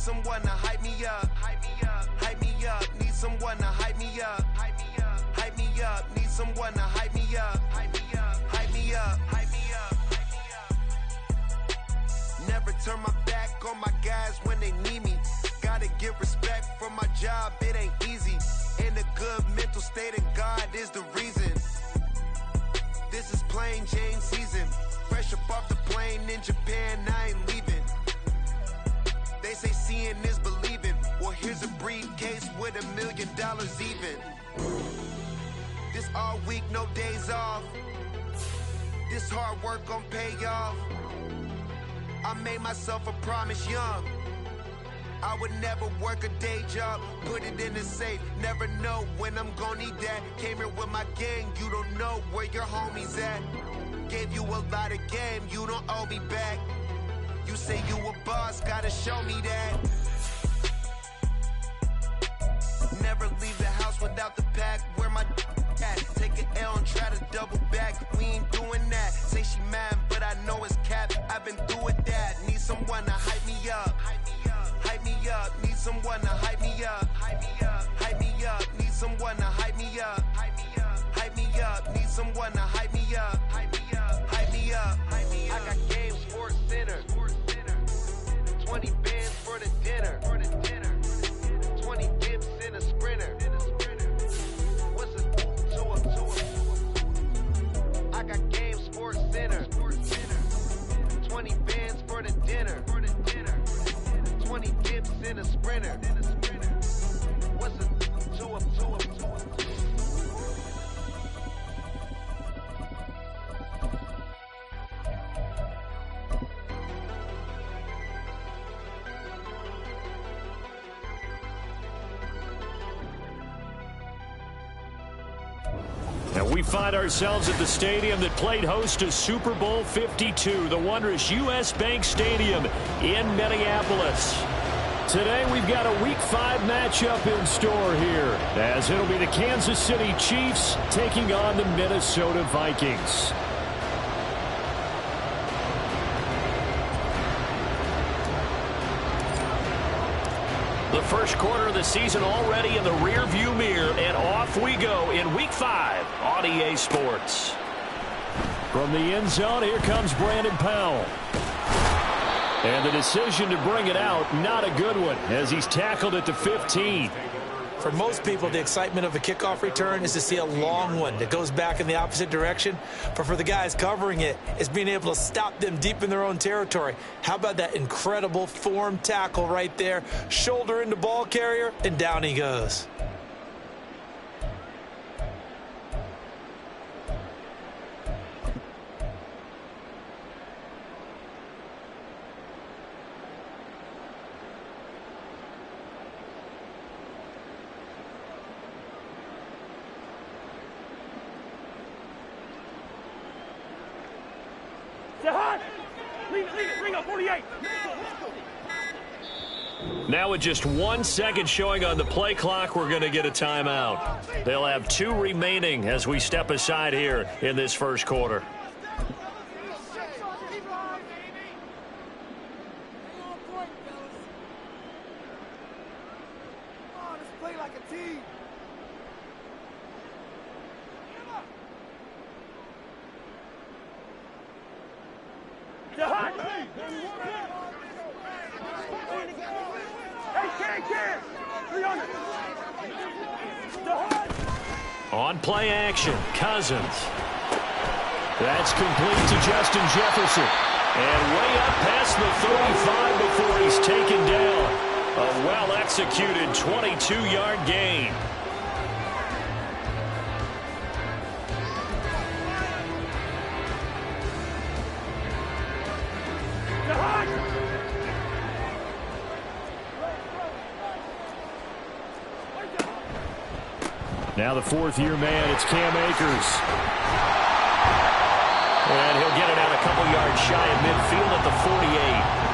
someone to hype me up. Hype me up. Hype me up. Need someone to hype me up. Hype me up. Hype me up. Need someone to hype me up. Hype me up. Hype me up. Hype me up. Hype me up. Never turn my back on my guys when they need me. Gotta give respect for my job, it ain't easy. In a good mental state of God is the reason. This is plain Jane season. Fresh up off the plane in Japan, I ain't leaving. They say seeing is believing. Well, here's a briefcase with $1 million even. This all week, no days off. This hard work gon' pay off. I made myself a promise young. I would never work a day job, put it in the safe, never know when I'm gon' need that. Came here with my gang, you don't know where your homies at. Gave you a lot of game, you don't owe me back. You say you a boss, gotta show me that. Never leave the house without the pack, where my at? Take an L and try to double back, we ain't doing that. Say she mad, but I know it's cap, I've been through with that. Need someone to hype me up. Hype me up, need someone to hype me up. Hype me up, hype me up, need someone to hype me up. Hype me up, hype me up, need someone to hype me up. Hype me up, hype me up, hype me up. I got game Sports Center. 20 bands for the dinner. 20 dips in a sprinter. What's a two? I got game Sports Center. 20 bands for the dinner. 20 dips in a sprinter. What's a two? And we find ourselves at the stadium that played host to Super Bowl 52, the wondrous U.S. Bank Stadium in Minneapolis. Today we've got a Week 5 matchup in store here, as it'll be the Kansas City Chiefs taking on the Minnesota Vikings. The first quarter of the season already in the rearview mirror, and off we go in Week 5 on EA Sports. From the end zone, here comes Brandon Powell. And the decision to bring it out, not a good one, as he's tackled at the 15. For most people, the excitement of a kickoff return is to see a long one that goes back in the opposite direction. But for the guys covering it, it's being able to stop them deep in their own territory. How about that incredible form tackle right there? Shoulder into ball carrier, and down he goes. Bring up 48. Now with just 1 second showing on the play clock, we're going to get a timeout. They'll have 2 remaining as we step aside here in this first quarter. On play action, Cousins. That's complete to Justin Jefferson. And way up past the 35 before he's taken down. A well-executed 22-yard gain. Now the fourth-year man, it's Cam Akers. And he'll get it out a couple yards shy of midfield at the 48.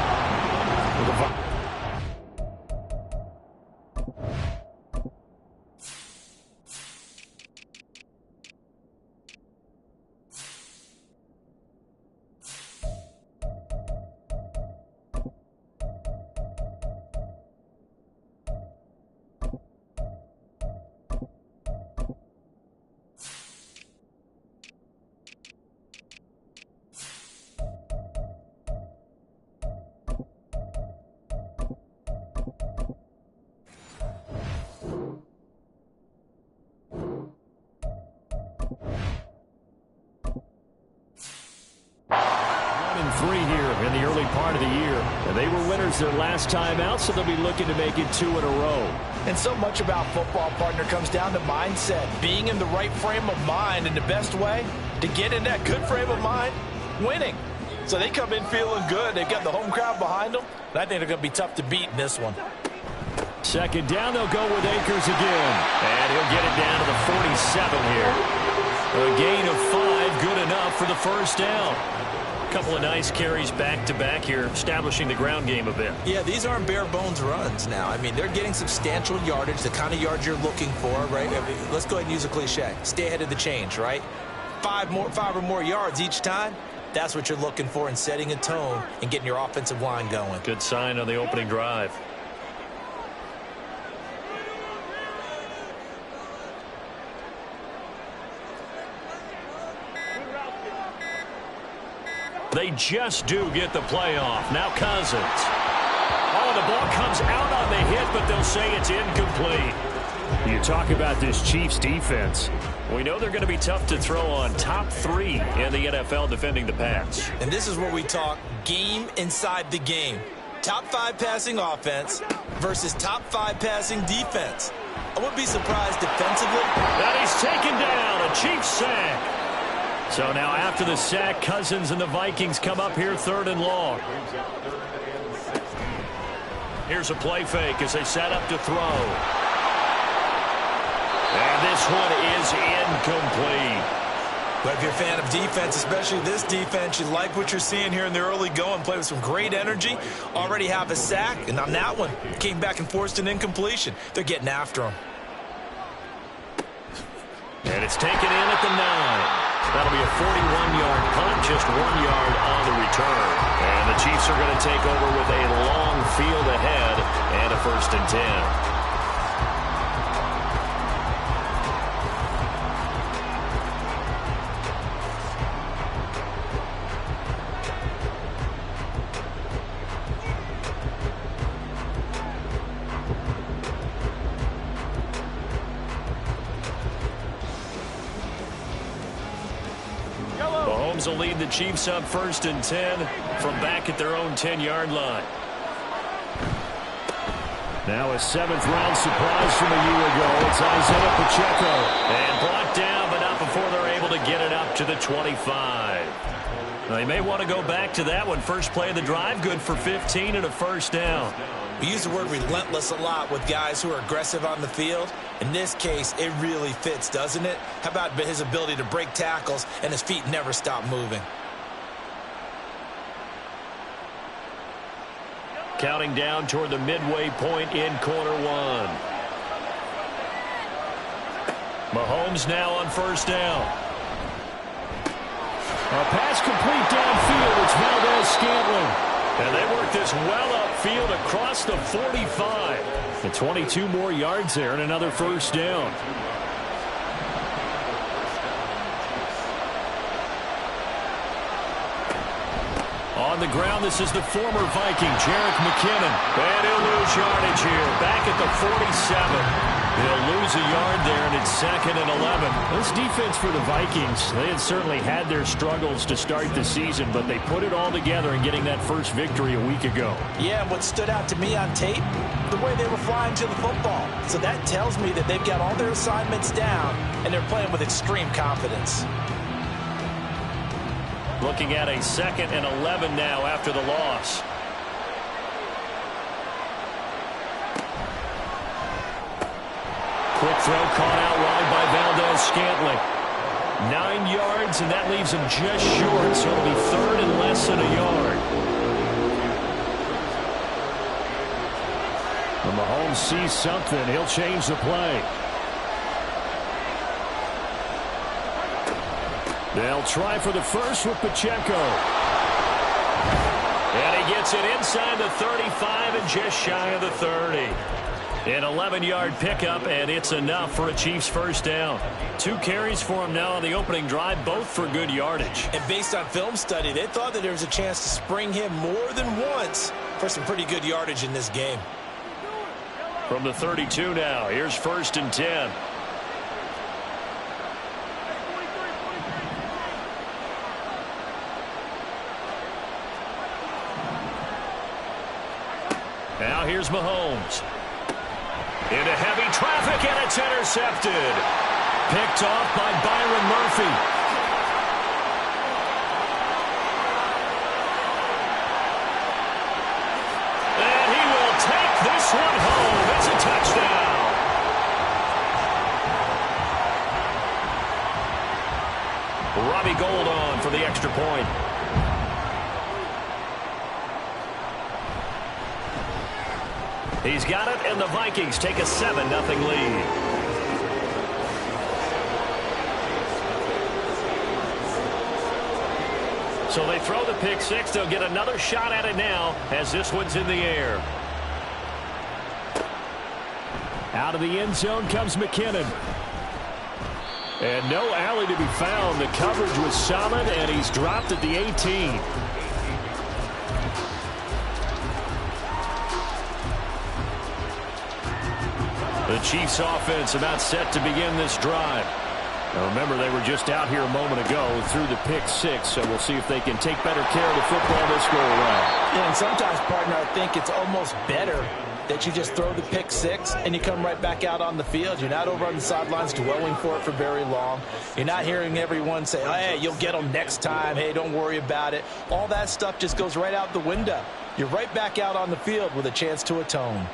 3 here in the early part of the year. And they were winners their last time out, so they'll be looking to make it 2 in a row. And so much about football, partner, comes down to mindset. Being in the right frame of mind, and the best way to get in that good frame of mind, winning. So they come in feeling good. They've got the home crowd behind them, and I think they're going to be tough to beat in this one. Second down, they'll go with Akers again. And he'll get it down to the 47 here. A gain of 5, good enough for the first down. A couple of nice carries back-to-back here, establishing the ground game a bit. Yeah, these aren't bare-bones runs now. I mean, they're getting substantial yardage, the kind of yards you're looking for, right? I mean, let's go ahead and use a cliche. Stay ahead of the change, right? 5 or more yards each time. That's what you're looking for in setting a tone and getting your offensive line going. Good sign on the opening drive. They just do get the playoff. Now Cousins. Oh, the ball comes out on the hit, but they'll say it's incomplete. You talk about this Chiefs defense. We know they're going to be tough to throw on. Top 3 in the NFL defending the pass. And this is where we talk game inside the game. Top 5 passing offense versus top 5 passing defense. I wouldn't be surprised defensively. And he's taken down. A Chiefs sack. So now after the sack, Cousins and the Vikings come up here 3rd and long. Here's a play fake as they set up to throw. And this one is incomplete. But if you're a fan of defense, especially this defense, you like what you're seeing here in the early going. Play with some great energy. Already have a sack. And on that one, came back and forced an incompletion. They're getting after him. And it's taken in at the 9. That'll be a 41-yard punt, just 1 yard on the return. And the Chiefs are going to take over with a long field ahead and a 1st and 10. Mahomes will lead the Chiefs up 1st and 10 from back at their own 10-yard line. Now a 7th-round surprise from a year ago. It's Isaiah Pacheco. And blocked down, but not before they're able to get it up to the 25. Now, they may want to go back to that one. First play of the drive, good for 15 and a 1st down. We use the word relentless a lot with guys who are aggressive on the field. In this case, it really fits, doesn't it? How about his ability to break tackles and his feet never stop moving? Counting down toward the midway point in quarter 1. Mahomes now on 1st down. A pass complete downfield. It's Valdez-Scantling. And they work this well upfield across the 45. And 22 more yards there and another 1st down. On the ground, this is the former Viking, Jerick McKinnon. And he'll lose yardage here. Back at the 47. He'll lose a yard there, and it's 2nd and 11. This defense for the Vikings, they had certainly had their struggles to start the season, but they put it all together in getting that first victory a week ago. Yeah, and what stood out to me on tape, the way they were flying to the football. So that tells me that they've got all their assignments down, and they're playing with extreme confidence. Looking at a 2nd and 11 now after the loss. Quick throw caught out wide by Valdez-Scantling. 9 yards, and that leaves him just short, so it'll be 3rd and less than a yard. When Mahomes sees something, he'll change the play. They'll try for the first with Pacheco. And he gets it inside the 35 and just shy of the 30. An 11-yard pickup, and it's enough for a Chiefs 1st down. 2 carries for him now on the opening drive, both for good yardage. And based on film study, they thought that there was a chance to spring him more than once for some pretty good yardage in this game. From the 32 now, here's 1st and 10. Now here's Mahomes. Into heavy traffic, and it's intercepted. Picked off by Byron Murphy. And he will take this one home. It's a touchdown. Robbie Gould on for the extra point. He's got it, and the Vikings take a 7-0 lead. So they throw the pick six. They'll get another shot at it now as this one's in the air. Out of the end zone comes McKinnon. And no alley to be found. The coverage was solid, and he's dropped at the 18. The Chiefs offense about set to begin this drive. Now remember, they were just out here a moment ago through the pick six, so we'll see if they can take better care of the football this go around. Yeah, and sometimes, partner, I think it's almost better that you just throw the pick six and you come right back out on the field. You're not over on the sidelines dwelling for it for very long. You're not hearing everyone say, hey, you'll get them next time. Hey, don't worry about it. All that stuff just goes right out the window. You're right back out on the field with a chance to atone.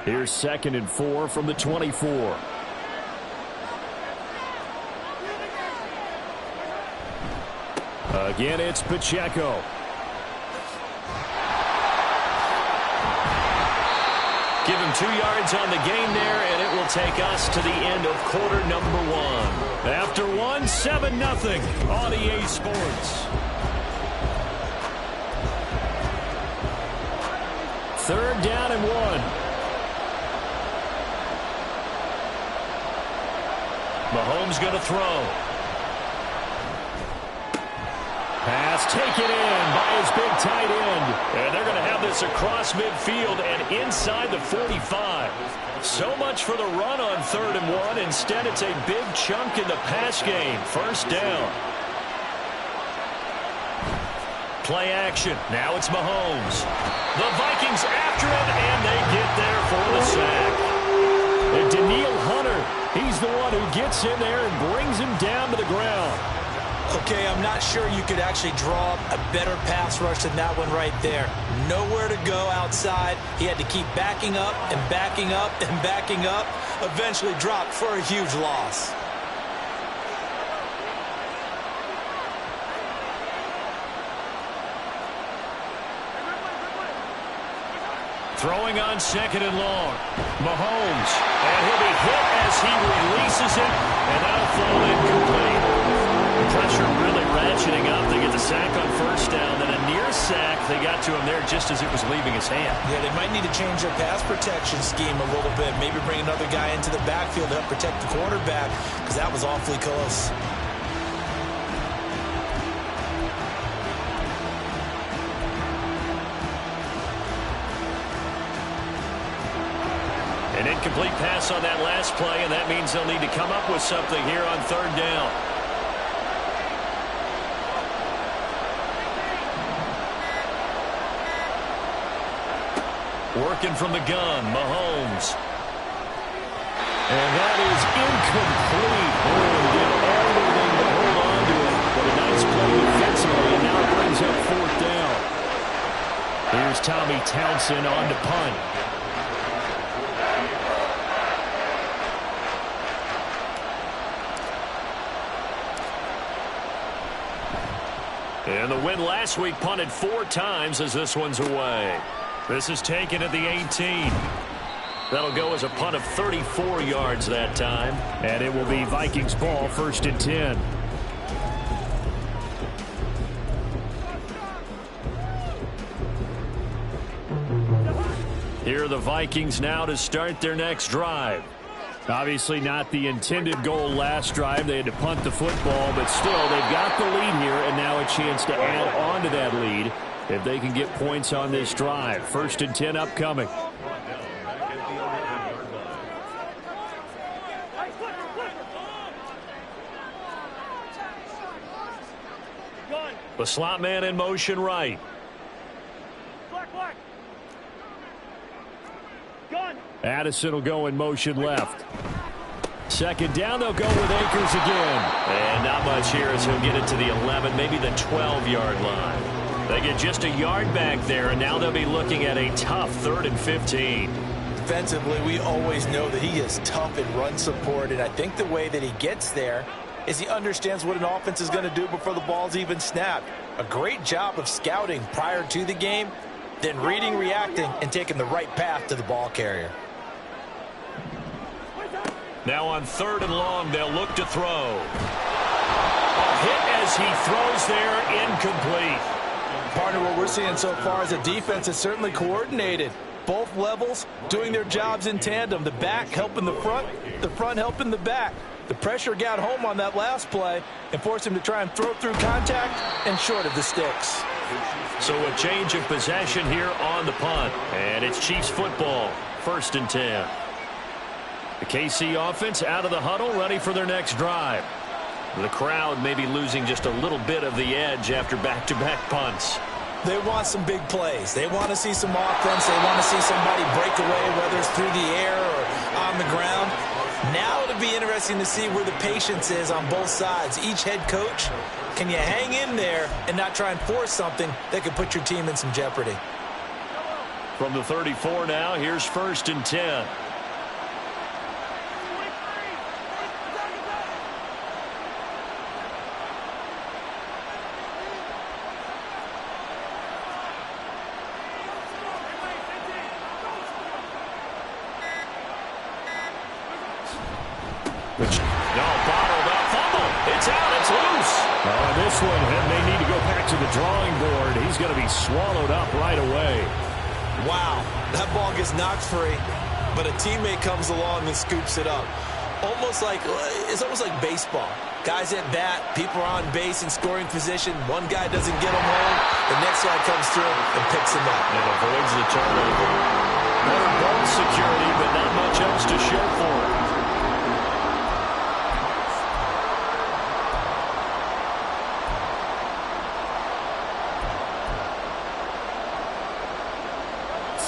Here's 2nd and 4 from the 24. Again, it's Pacheco. Give him 2 yards on the gain there, and it will take us to the end of quarter number 1. After 1, 7-0 on EA Sports. 3rd down and 1. Mahomes going to throw. Pass taken in by his big tight end. And they're going to have this across midfield and inside the 45. So much for the run on 3rd and 1. Instead, it's a big chunk in the pass game. 1st down. Play action. Now it's Mahomes. The Vikings after him, and they get there for the sack. And Daniil Hunter, he's the one who gets in there and brings him down to the ground. Okay, I'm not sure you could actually draw a better pass rush than that one right there. Nowhere to go outside. He had to keep backing up and backing up and backing up. Eventually dropped for a huge loss. Throwing on 2nd and long. Mahomes. And he'll be hit as he releases it. And that'll fall incomplete. Pressure really ratcheting up. They get the sack on 1st down. Then a near sack. They got to him there just as it was leaving his hand. Yeah, they might need to change their pass protection scheme a little bit. Maybe bring another guy into the backfield to help protect the quarterback, because that was awfully close. An incomplete pass on that last play, and that means they'll need to come up with something here on 3rd down. Working from the gun, Mahomes. And that is incomplete. Oh, he did everything to hold on to it. But a nice play defensively, and now it brings up 4th down. Here's Tommy Townsend on to punt. And the win last week punted 4 times as this one's away. This is taken at the 18. That'll go as a punt of 34 yards that time. And it will be Vikings ball, 1st and 10. Here are the Vikings now to start their next drive. Obviously not the intended goal last drive. They had to punt the football, but still they've got the lead here and now a chance to add on to that lead if they can get points on this drive. 1st and 10 upcoming. The slot man in motion right. Addison will go in motion left. 2nd down, they'll go with Akers again. And not much here as he'll get it to the 11, maybe the 12-yard line. They get just a yard back there, and now they'll be looking at a tough 3rd and 15. Defensively, we always know that he is tough in run support, and I think the way that he gets there is he understands what an offense is going to do before the ball's even snapped. A great job of scouting prior to the game, then reading, reacting, and taking the right path to the ball carrier. Now on 3rd and long, they'll look to throw. A hit as he throws there, incomplete. Partner, what we're seeing so far is a defense that's certainly coordinated. Both levels doing their jobs in tandem. The back helping the front helping the back. The pressure got home on that last play and forced him to try and throw through contact and short of the sticks. So a change of possession here on the punt. And it's Chiefs football, 1st and 10. The KC offense out of the huddle, ready for their next drive. The crowd may be losing just a little bit of the edge after back-to-back punts. They want some big plays. They want to see some offense. They want to see somebody break away, whether it's through the air or on the ground. Now it'll be interesting to see where the patience is on both sides. Each head coach, can you hang in there and not try and force something that could put your team in some jeopardy? From the 34 now, here's 1st and 10. Bottled up, fumble. It's out, it's loose. This one, and they need to go back to the drawing board. He's going to be swallowed up right away. Wow, that ball gets knocked free, but a teammate comes along and scoops it up. It's almost like baseball. Guys at bat, people are on base in scoring position. One guy doesn't get him home. The next guy comes through and picks him up. And avoids the turnover. Better ball security, but not much else to show for it.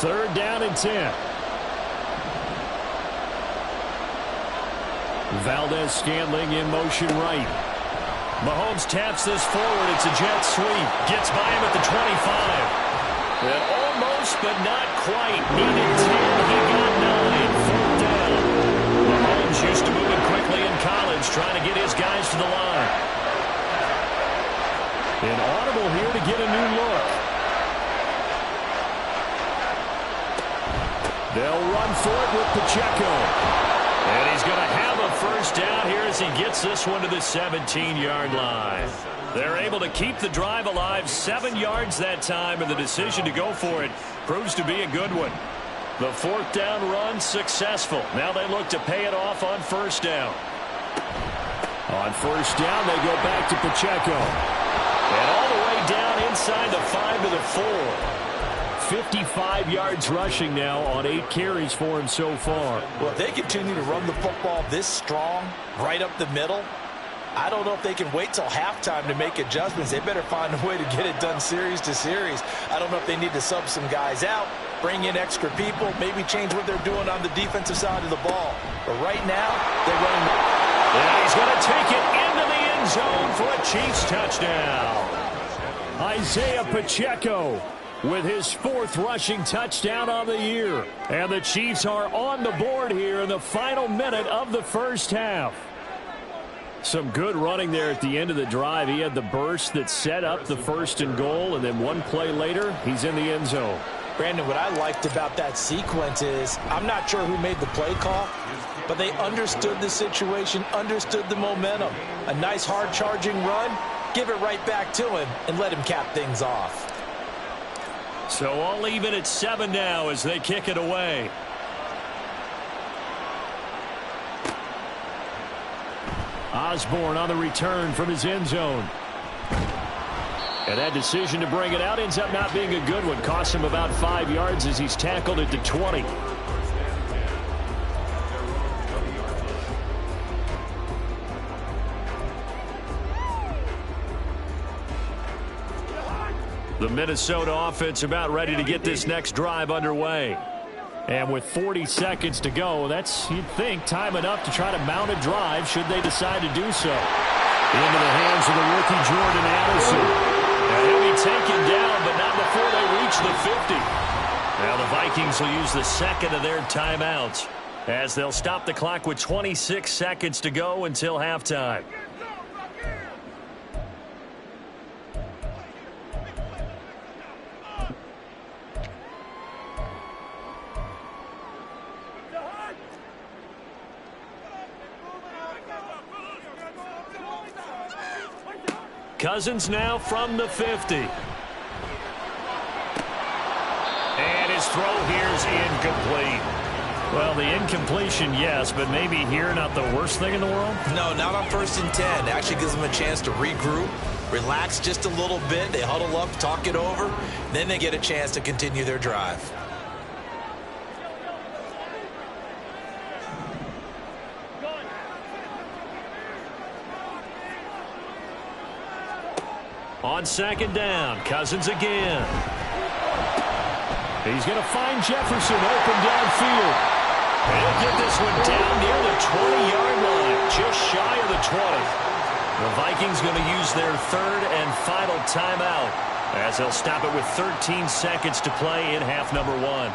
Third down and 10. Valdez-Scantling in motion right. Mahomes taps this forward. It's a jet sweep. Gets by him at the 25. And almost, but not quite. Needed 10. He got 9. 4th down. Mahomes used to moving quickly in college, trying to get his guys to the line. An audible here to get a new look. They'll run for it with Pacheco. And he's going to have a 1st down here as he gets this one to the 17-yard line. They're able to keep the drive alive, 7 yards that time, and the decision to go for it proves to be a good one. The 4th down run successful. Now they look to pay it off on 1st down. On 1st down, they go back to Pacheco. And all the way down inside the 5 to the 4. 55 yards rushing now on 8 carries for him so far. Well, if they continue to run the football this strong, right up the middle, I don't know if they can wait till halftime to make adjustments. They better find a way to get it done series to series. I don't know if they need to sub some guys out, bring in extra people, maybe change what they're doing on the defensive side of the ball. But right now, they're running. And he's going to take it into the end zone for a Chiefs touchdown. Isaiah Pacheco with his 4th rushing touchdown on the year. And the Chiefs are on the board here in the final minute of the 1st half. Some good running there at the end of the drive. He had the burst that set up the 1st and goal, and then one play later, he's in the end zone. Brandon, what I liked about that sequence is I'm not sure who made the play call, but they understood the situation, understood the momentum. A nice hard-charging run, give it right back to him, and let him cap things off. So all even at 7 now as they kick it away. Osborne on the return from his end zone. And that decision to bring it out ends up not being a good one. Costs him about 5 yards as he's tackled at the 20. The Minnesota offense about ready to get this next drive underway. And with 40 seconds to go, that's, you'd think, time enough to try to mount a drive should they decide to do so. Into the hands of the rookie Jordan Addison. And he'll be taken down, but not before they reach the 50. Now the Vikings will use the second of their timeouts as they'll stop the clock with 26 seconds to go until halftime. Cousins now from the 50. And his throw here is incomplete. Well, the incompletion, yes, but maybe here not the worst thing in the world? No, not on 1st and 10. Actually gives them a chance to regroup, relax just a little bit. They huddle up, talk it over. Then they get a chance to continue their drive. On 2nd down, Cousins again. He's going to find Jefferson open downfield. And he'll get this one down near the 20-yard line, just shy of the 20. The Vikings going to use their 3rd and final timeout as they'll stop it with 13 seconds to play in half number 1.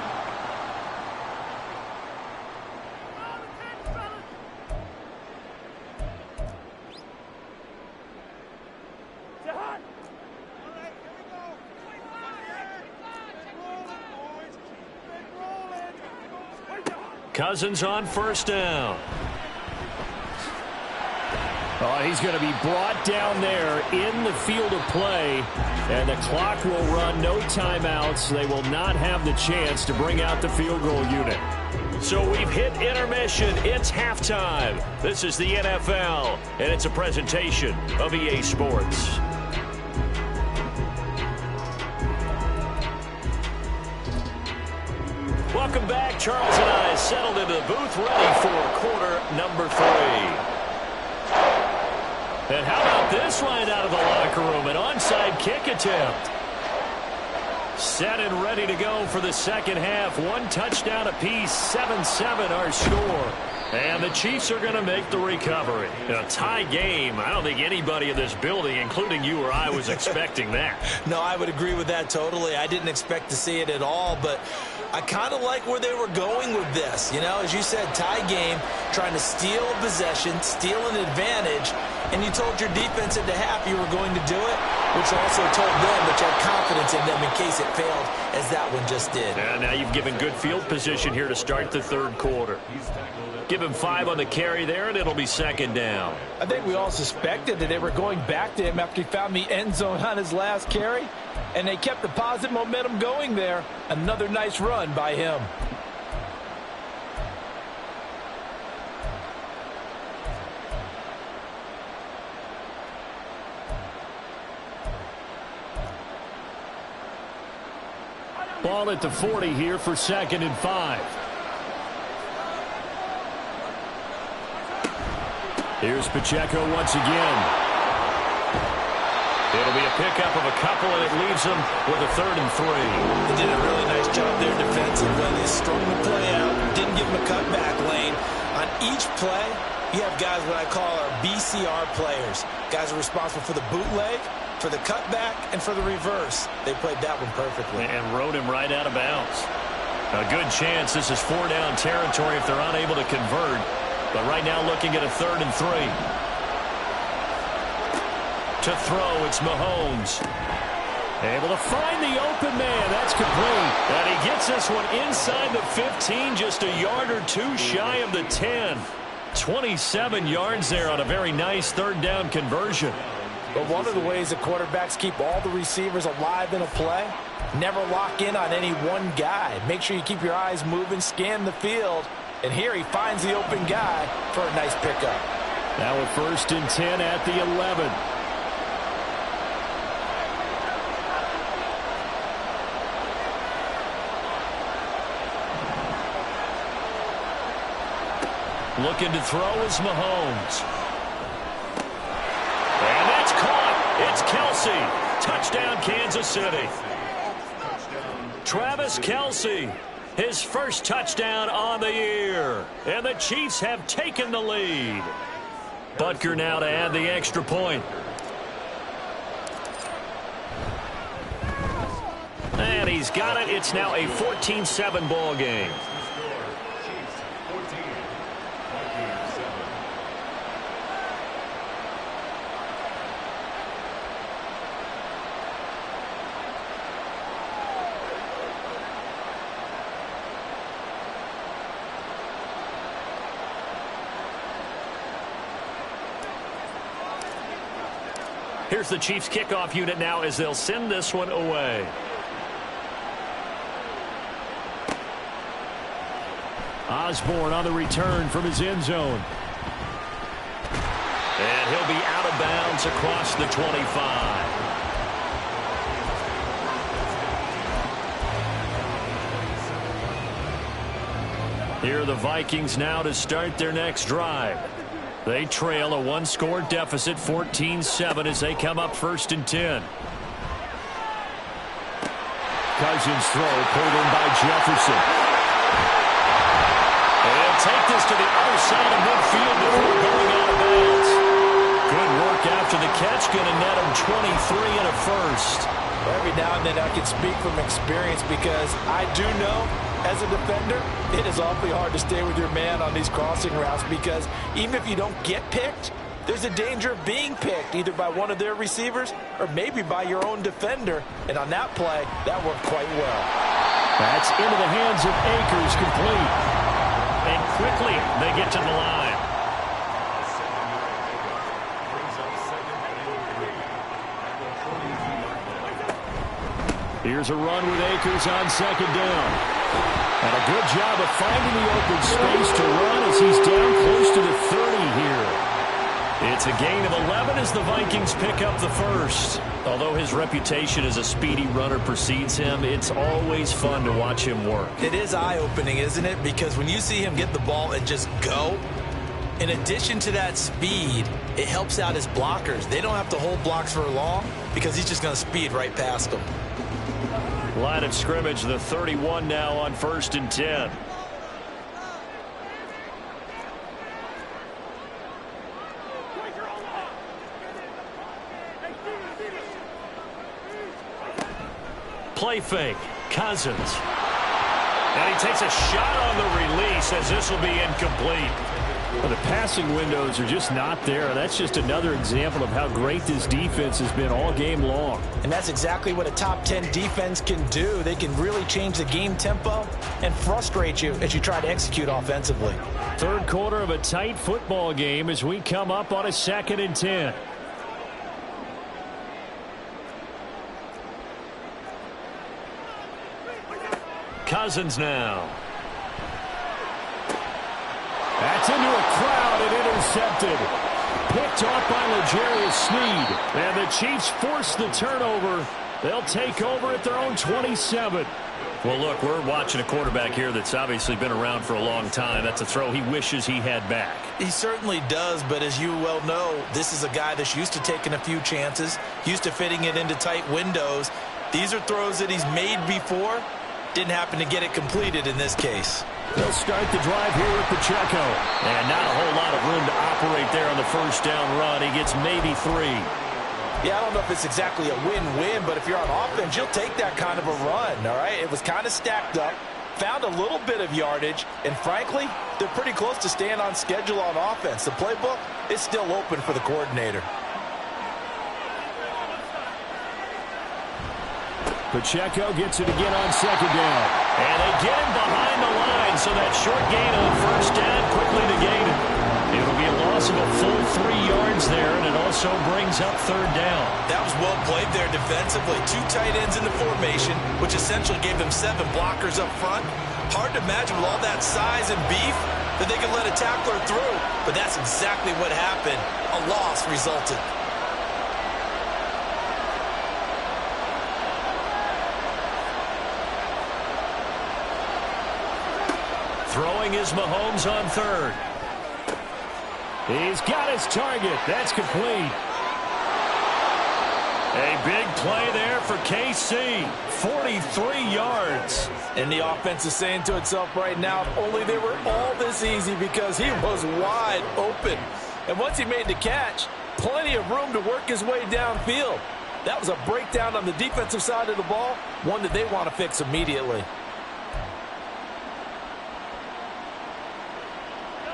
Cousins on 1st down. Oh, he's going to be brought down there in the field of play, and the clock will run, no timeouts. They will not have the chance to bring out the field goal unit. So we've hit intermission. It's halftime. This is the NFL, and it's a presentation of EA Sports. Welcome back. Charles and I settled into the booth ready for quarter number 3. And how about this line out of the locker room? An onside kick attempt. Set and ready to go for the second half. 1 touchdown apiece, 7-7 our score. And the Chiefs are going to make the recovery. A tie game. I don't think anybody in this building, including you or I, was expecting that. No, I would agree with that totally. I didn't expect to see it at all, but I kind of like where they were going with this. You know, as you said, tie game, trying to steal possession, steal an advantage, and you told your defense at the half you were going to do it, which also told them that you had confidence in them in case it failed, as that one just did. And now you've given good field position here to start the 3rd quarter. Give him 5 on the carry there, and it'll be 2nd down. I think we all suspected that they were going back to him after he found the end zone on his last carry, and they kept the positive momentum going there. Another nice run by him. Ball at the 40 here for 2nd and 5. Here's Pacheco once again. It'll be a pickup of a couple, and it leaves them with a 3rd and 3. They did a really nice job there defensively. They strung the play out, didn't give them a cutback lane. On each play, you have guys what I call our BCR players. Guys are responsible for the bootleg, for the cutback, and for the reverse. They played that one perfectly. And rode him right out of bounds. A good chance this is 4-down territory if they're unable to convert. But right now looking at a 3rd and 3. To throw, it's Mahomes. Able to find the open man. That's complete. And he gets this one inside the 15, just a yard or two shy of the 10. 27 yards there on a very nice third down conversion. But one of the ways that quarterbacks keep all the receivers alive in a play, never lock in on any one guy. Make sure you keep your eyes moving, scan the field. And here he finds the open guy for a nice pickup. Now a 1st and 10 at the 11. Looking to throw is Mahomes. And that's caught. It's Kelce. Touchdown, Kansas City. Travis Kelce, his first touchdown on the year. And the Chiefs have taken the lead. Butker now to add the extra point. And he's got it. It's now a 14-7 ball game. Here's the Chiefs kickoff unit now as they'll send this one away. Osborne on the return from his end zone. And he'll be out of bounds across the 25. Here are the Vikings now to start their next drive. They trail a one-score deficit, 14-7, as they come up 1st and 10. Cousins throw pulled in by Jefferson. And they'll take this to the other side of midfield before going out of bounds. Good work after the catch, going to net him 23 and a first. Every now and then I can speak from experience because I do know as a defender, it is awfully hard to stay with your man on these crossing routes because even if you don't get picked, there's a danger of being picked either by one of their receivers or maybe by your own defender. And on that play, that worked quite well. That's into the hands of Akers, complete. And quickly they get to the line. Here's a run with Akers on 2nd down. And a good job of finding the open space to run as he's down close to the 30 here. It's a gain of 11 as the Vikings pick up the first. Although his reputation as a speedy runner precedes him, it's always fun to watch him work. It is eye-opening, isn't it? Because when you see him get the ball and just go, in addition to that speed, it helps out his blockers. They don't have to hold blocks for long because he's just going to speed right past them. Line of scrimmage, the 31 now on 1st and 10. Play fake. Cousins. And he takes a shot on the release as this will be incomplete. Well, the passing windows are just not there. That's just another example of how great this defense has been all game long. And that's exactly what a top 10 defense can do. They can really change the game tempo and frustrate you as you try to execute offensively. Third quarter of a tight football game as we come up on a 2nd and 10. Cousins now. That's into a crowd and intercepted. Picked off by L'Jarius Sneed. And the Chiefs force the turnover. They'll take over at their own 27. Well, look, we're watching a quarterback here that's obviously been around for a long time. That's a throw he wishes he had back. He certainly does, but as you well know, this is a guy that's used to taking a few chances, used to fitting it into tight windows. These are throws that he's made before. Didn't happen to get it completed in this case. They'll start the drive here with Pacheco. And not a whole lot of room to operate there on the first down run. He gets maybe 3. Yeah, I don't know if it's exactly a win-win, but if you're on offense, you'll take that kind of a run, all right? It was kind of stacked up, found a little bit of yardage, and frankly, they're pretty close to staying on schedule on offense. The playbook is still open for the coordinator. Pacheco gets it again on second down. And they get him behind the line, so that short gain on first down quickly negated. It'll be a loss of a full 3 yards there, and it also brings up third down. That was well played there defensively. 2 tight ends in the formation, which essentially gave them 7 blockers up front. Hard to imagine with all that size and beef that they could let a tackler through, but that's exactly what happened. A loss resulted. Throwing is Mahomes on third. He's got his target. That's complete. A big play there for KC. 43 yards. And the offense is saying to itself right now, if only they were all this easy, because he was wide open. And once he made the catch, plenty of room to work his way downfield. That was a breakdown on the defensive side of the ball, one that they want to fix immediately.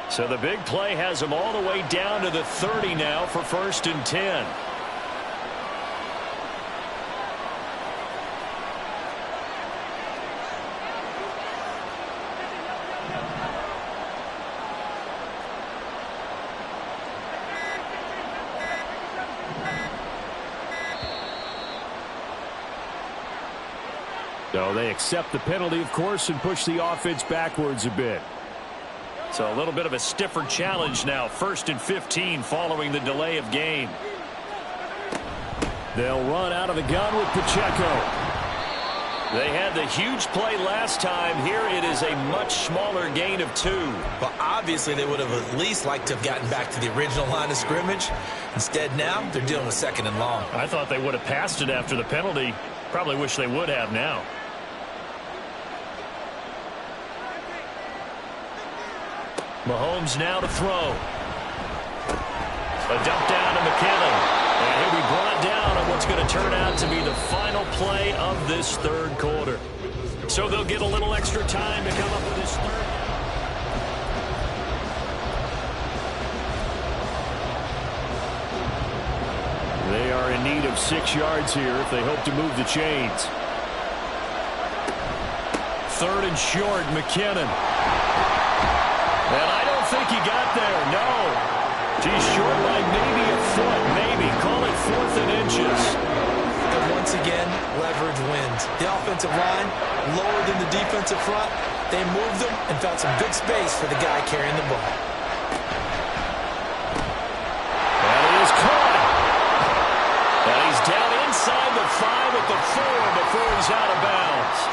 So the big play has them all the way down to the 30 now for 1st and 10. So they accept the penalty, of course, and push the offense backwards a bit. So a little bit of a stiffer challenge now. 1st and 15 following the delay of game. They'll run out of the gun with Pacheco. They had the huge play last time. Here it is a much smaller gain of 2. But obviously they would have at least liked to have gotten back to the original line of scrimmage. Instead now they're dealing with 2nd and long. I thought they would have passed it after the penalty. Probably wish they would have now. Mahomes now to throw. A dump down to McKinnon. And he'll be brought down on what's going to turn out to be the final play of this 3rd quarter. So they'll get a little extra time to come up with this 3rd. They are in need of 6 yards here if they hope to move the chains. 3rd and short, McKinnon. And I don't think he got there, no. He's short by maybe a foot, maybe. Call it 4th and inches. And once again, leverage wins. The offensive line, lower than the defensive front. They moved them and found some good space for the guy carrying the ball. And he is caught. And he's down inside the 5 at the 4 before he's out of bounds.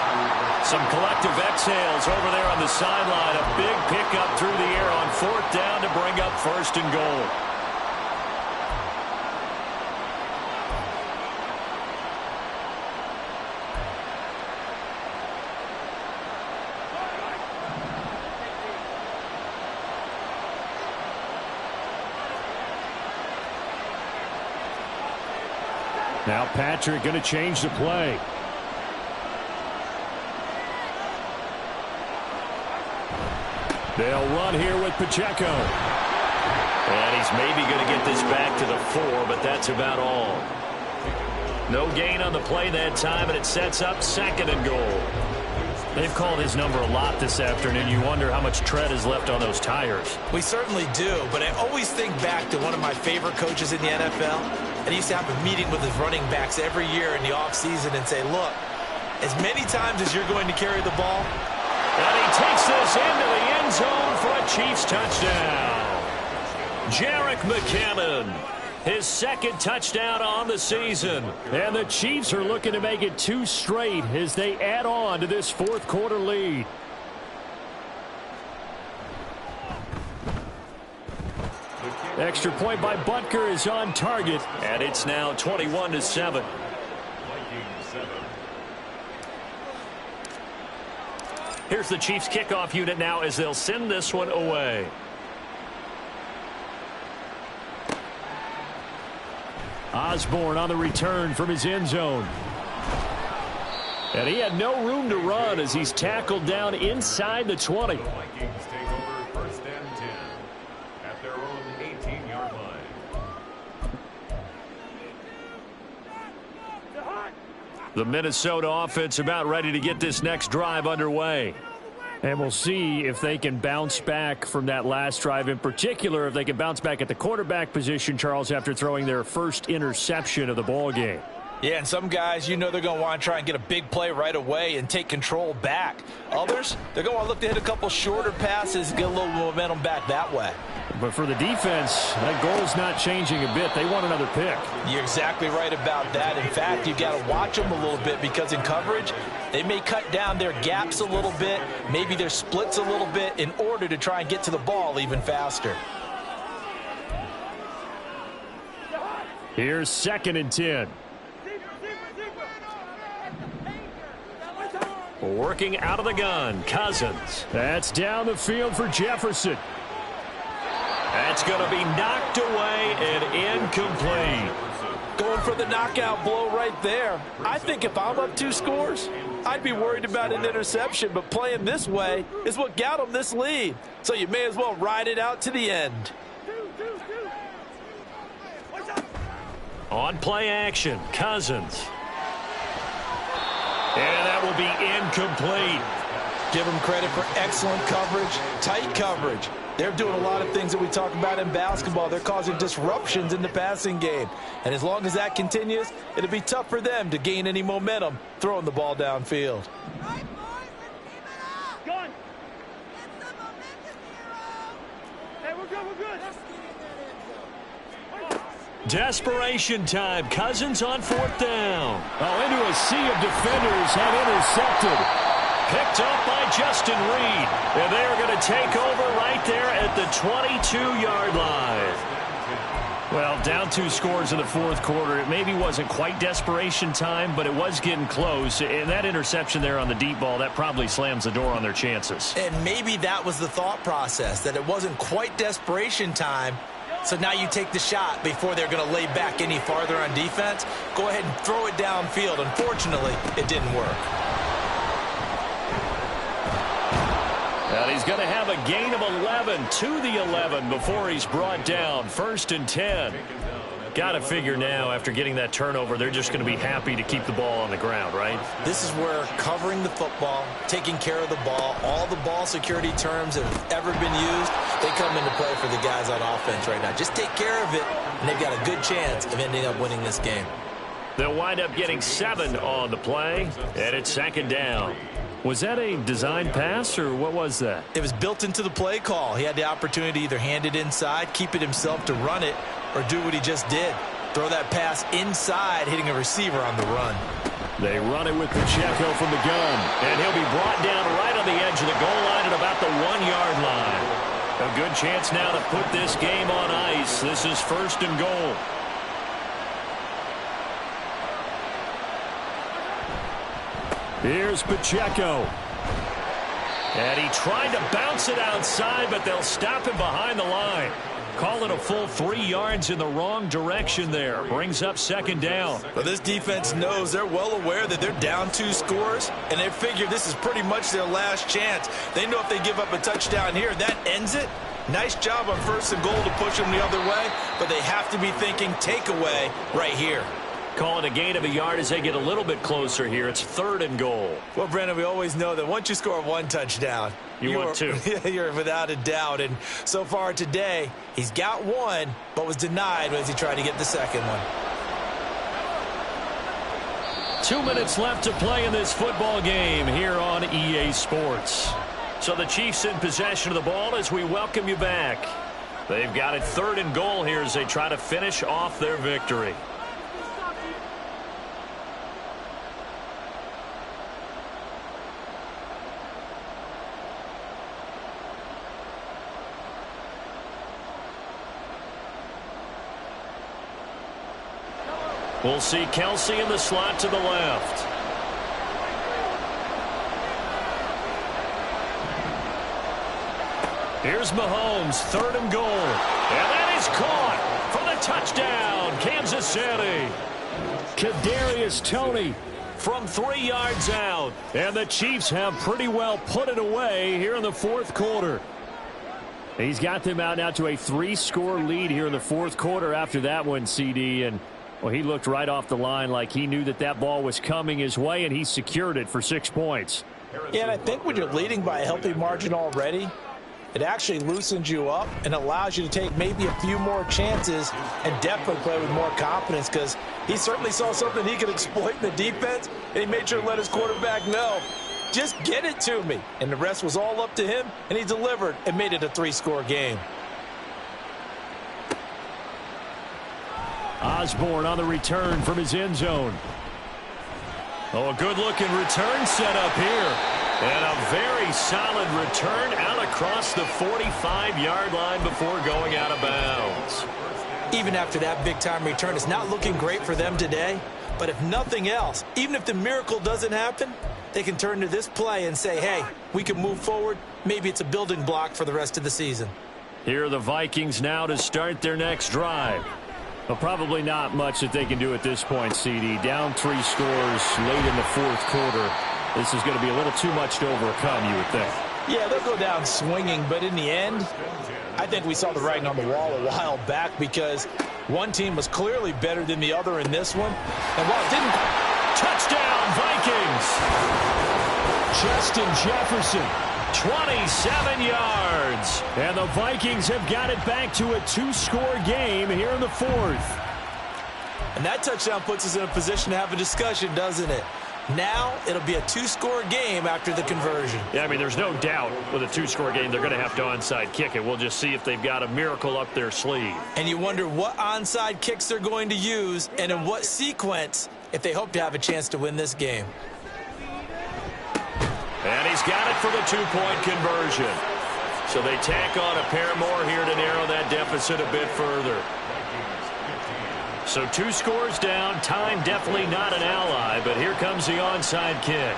Some collective exhales over there on the sideline. A big pickup through the air on 4th down to bring up 1st and goal. Now Patrick going to change the play. They'll run here with Pacheco. And he's maybe going to get this back to the 4, but that's about all. No gain on the play that time, and it sets up 2nd and goal. They've called his number a lot this afternoon. You wonder how much tread is left on those tires. We certainly do, but I always think back to one of my favorite coaches in the NFL. And he used to have a meeting with his running backs every year in the offseason and say, look, as many times as you're going to carry the ball. And he takes this into the end zone for a Chiefs touchdown. Jerick McKinnon, his 2nd touchdown on the season. And the Chiefs are looking to make it 2 straight as they add on to this 4th quarter lead. Extra point by Butker is on target. And it's now 21-7. Here's the Chiefs kickoff unit now as they'll send this one away. Osborne on the return from his end zone. And he had no room to run as he's tackled down inside the 20. Vikings take over 1st and 10 at their own 18-yard line. The Minnesota offense about ready to get this next drive underway. And we'll see if they can bounce back from that last drive, in particular if they can bounce back at the quarterback position, Charles, after throwing their first interception of the ball game. Yeah, and some guys, they're going to want to try and get a big play right away and take control back. Others, they're going to look to hit a couple shorter passes, get a little momentum back that way. But for the defense, that goal's not changing a bit. They want another pick. You're exactly right about that. In fact, you've got to watch them a little bit because in coverage, they may cut down their gaps a little bit, maybe their splits a little bit in order to try and get to the ball even faster. Here's 2nd and 10. Working out of the gun, Cousins. That's down the field for Jefferson. That's going to be knocked away and incomplete. Going for the knockout blow right there. I think if I'm up 2 scores, I'd be worried about an interception, but playing this way is what got them this lead. So you may as well ride it out to the end. On play action, Cousins. And that will be incomplete. Give them credit for excellent coverage, tight coverage. They're doing a lot of things that we talk about in basketball. They're causing disruptions in the passing game. And as long as that continues, it'll be tough for them to gain any momentum throwing the ball downfield. Desperation time. Cousins on 4th down. Oh, into a sea of defenders and intercepted. Picked up by Justin Reed. And they are going to take over right there at the 22-yard line. Well, down 2 scores in the 4th quarter. It maybe wasn't quite desperation time, but it was getting close. And that interception there on the deep ball, that probably slams the door on their chances. And maybe that was the thought process, that it wasn't quite desperation time. So now you take the shot before they're going to lay back any farther on defense. Go ahead and throw it downfield. Unfortunately, it didn't work. And he's going to have a gain of 11 to the 11 before he's brought down. 1st and 10. Got to figure now, after getting that turnover, they're just going to be happy to keep the ball on the ground, right? This is where covering the football, taking care of the ball, all the ball security terms that have ever been used, they come into play for the guys on offense right now. Just take care of it, and they've got a good chance of ending up winning this game. They'll wind up getting 7 on the play, and it's 2nd down. Was that a design pass, or what was that? It was built into the play call. He had the opportunity to either hand it inside, keep it himself to run it, or do what he just did. Throw that pass inside, hitting a receiver on the run. They run it with Pacheco from the gun, and he'll be brought down right on the edge of the goal line at about the 1-yard line. A good chance now to put this game on ice. This is 1st and goal. Here's Pacheco. And he tried to bounce it outside, but they'll stop him behind the line. Call it a full 3 yards in the wrong direction there. Brings up 2nd down. But this defense knows, they're well aware that they're down 2 scores, and they figure this is pretty much their last chance. They know if they give up a touchdown here, that ends it. Nice job on 1st and goal to push them the other way, but they have to be thinking takeaway right here. Call it a gain of a yard as they get a little bit closer here. It's 3rd and goal. Well, Brandon, we always know that once you score 1 touchdown, you want 2. You're without a doubt. And so far today, he's got 1, but was denied as he tried to get the 2nd one. 2 minutes left to play in this football game here on EA Sports. So the Chiefs in possession of the ball as we welcome you back. They've got it 3rd and goal here as they try to finish off their victory. We'll see Kelsey in the slot to the left. Here's Mahomes, 3rd and goal. And that is caught for the touchdown, Kansas City. Kadarius Toney from 3 yards out. And the Chiefs have pretty well put it away here in the 4th quarter. He's got them out now to a 3-score lead here in the 4th quarter after that one, CD. And Well, he looked right off the line like he knew that that ball was coming his way, and he secured it for 6 points. Yeah, and I think when you're leading by a healthy margin already, it actually loosens you up and allows you to take maybe a few more chances and definitely play with more confidence, because he certainly saw something he could exploit in the defense, and he made sure to let his quarterback know, just get it to me. And the rest was all up to him, and he delivered and made it a 3-score game. Osborne on the return from his end zone. Oh, a good-looking return set up here. And a very solid return out across the 45-yard line before going out of bounds. Even after that big-time return, it's not looking great for them today. But if nothing else, even if the miracle doesn't happen, they can turn to this play and say, hey, we can move forward. Maybe it's a building block for the rest of the season. Here are the Vikings now to start their next drive. Well, probably not much that they can do at this point, CD. Down 3 scores late in the 4th quarter. This is going to be a little too much to overcome, you would think. Yeah, they'll go down swinging, but in the end, I think we saw the writing on the wall a while back, because one team was clearly better than the other in this one. And while it didn't... Touchdown, Vikings! Justin Jefferson, 27 yards. And the Vikings have got it back to a 2-score game here in the 4th. And that touchdown puts us in a position to have a discussion, doesn't it? Now it'll be a 2-score game after the conversion. Yeah, I mean, there's no doubt with a 2-score game they're going to have to onside kick it. We'll just see if they've got a miracle up their sleeve. And you wonder what onside kicks they're going to use and in what sequence if they hope to have a chance to win this game. And he's got it for the 2-point conversion. So they tack on a pair more here to narrow that deficit a bit further. So 2 scores down. Time definitely not an ally, but here comes the onside kick.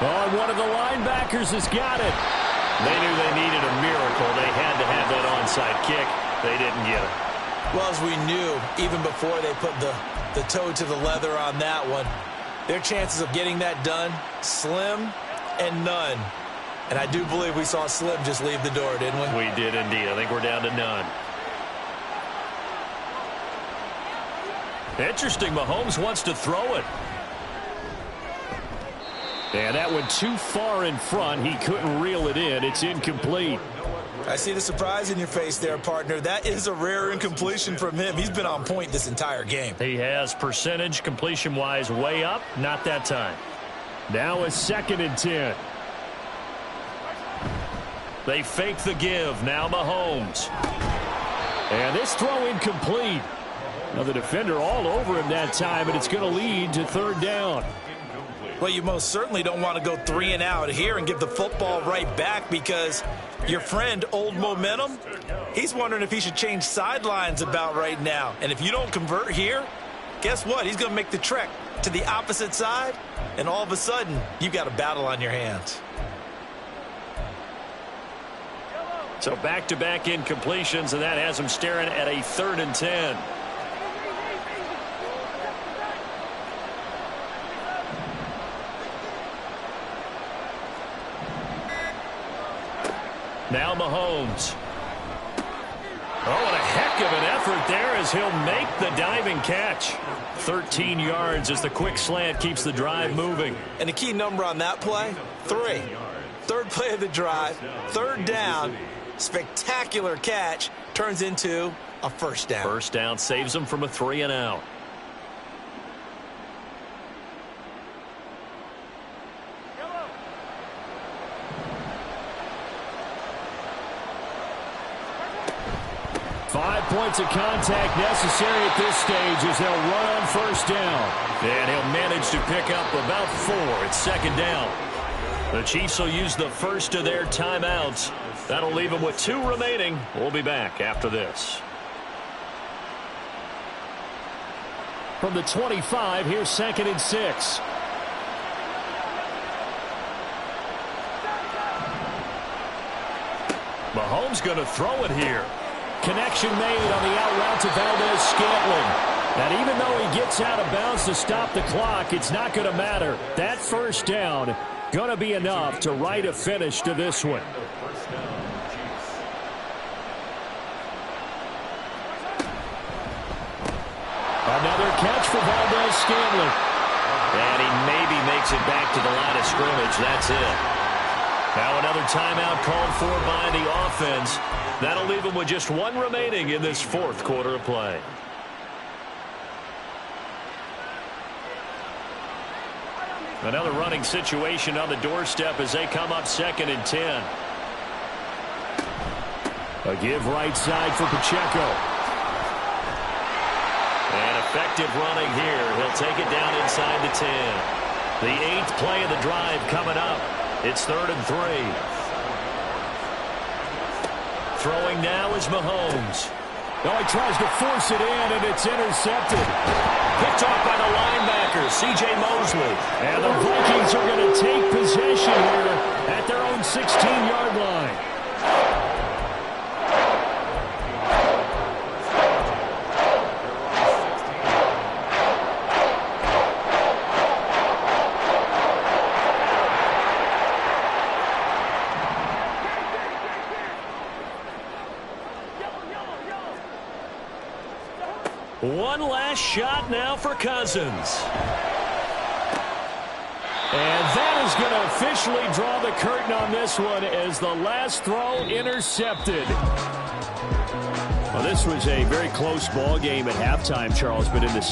Oh, one of the linebackers has got it. They knew they needed a miracle. They had to have that onside kick. They didn't get it. Well, as we knew, even before they put the toe to the leather on that one, their chances of getting that done, slim and none. And I do believe we saw Slim just leave the door, didn't we? We did indeed. I think we're down to none. Interesting, Mahomes wants to throw it. And that went too far in front. He couldn't reel it in. It's incomplete. I see the surprise in your face there, partner. That is a rare incompletion from him. He's been on point this entire game. He has percentage completion-wise way up. Not that time. Now a 2nd and 10. They fake the give. Now Mahomes. And this throw incomplete. Now the defender all over him that time, and it's going to lead to 3rd down. Well, you most certainly don't want to go 3 and out here and give the football right back, because your friend, Old Momentum, he's wondering if he should change sidelines about right now. And if you don't convert here, guess what? He's going to make the trek to the opposite side, and all of a sudden, you've got a battle on your hands. So back-to-back incompletions, and that has him staring at a 3rd and 10. Now Mahomes. Oh, what a heck of an effort there as he'll make the diving catch. 13 yards as the quick slant keeps the drive moving. And the key number on that play, 3. 3rd play of the drive, 3rd down, spectacular catch, turns into a 1st down. 1st down saves them from a 3 and out. Five points of contact necessary at this stage as they'll run on 1st down. And he'll manage to pick up about 4. It's 2nd down. The Chiefs will use the first of their timeouts. That'll leave them with 2 remaining. We'll be back after this. From the 25, here's 2nd and 6. Mahomes going to throw it here. Connection made on the out route to Valdez-Scantling. And even though he gets out of bounds to stop the clock, it's not going to matter. That 1st down Going to be enough to write a finish to this one. Another catch for Valdez-Scantling. And he maybe makes it back to the line of scrimmage. That's it. Now another timeout called for by the offense. That'll leave them with just one remaining in this fourth quarter of play. Another running situation on the doorstep as they come up 2nd and 10. A give right side for Pacheco. And effective running here. He'll take it down inside the 10. The 8th play of the drive coming up. It's 3rd and 3. Throwing now is Mahomes. Oh, he tries to force it in, and it's intercepted. Picked off by the linebacker, C.J. Mosley. And the Vikings are going to take possession here at their own 16-yard line. One last shot now for Cousins. And that is going to officially draw the curtain on this one as the last throw intercepted. Well, this was a very close ball game at halftime, Charles, but in the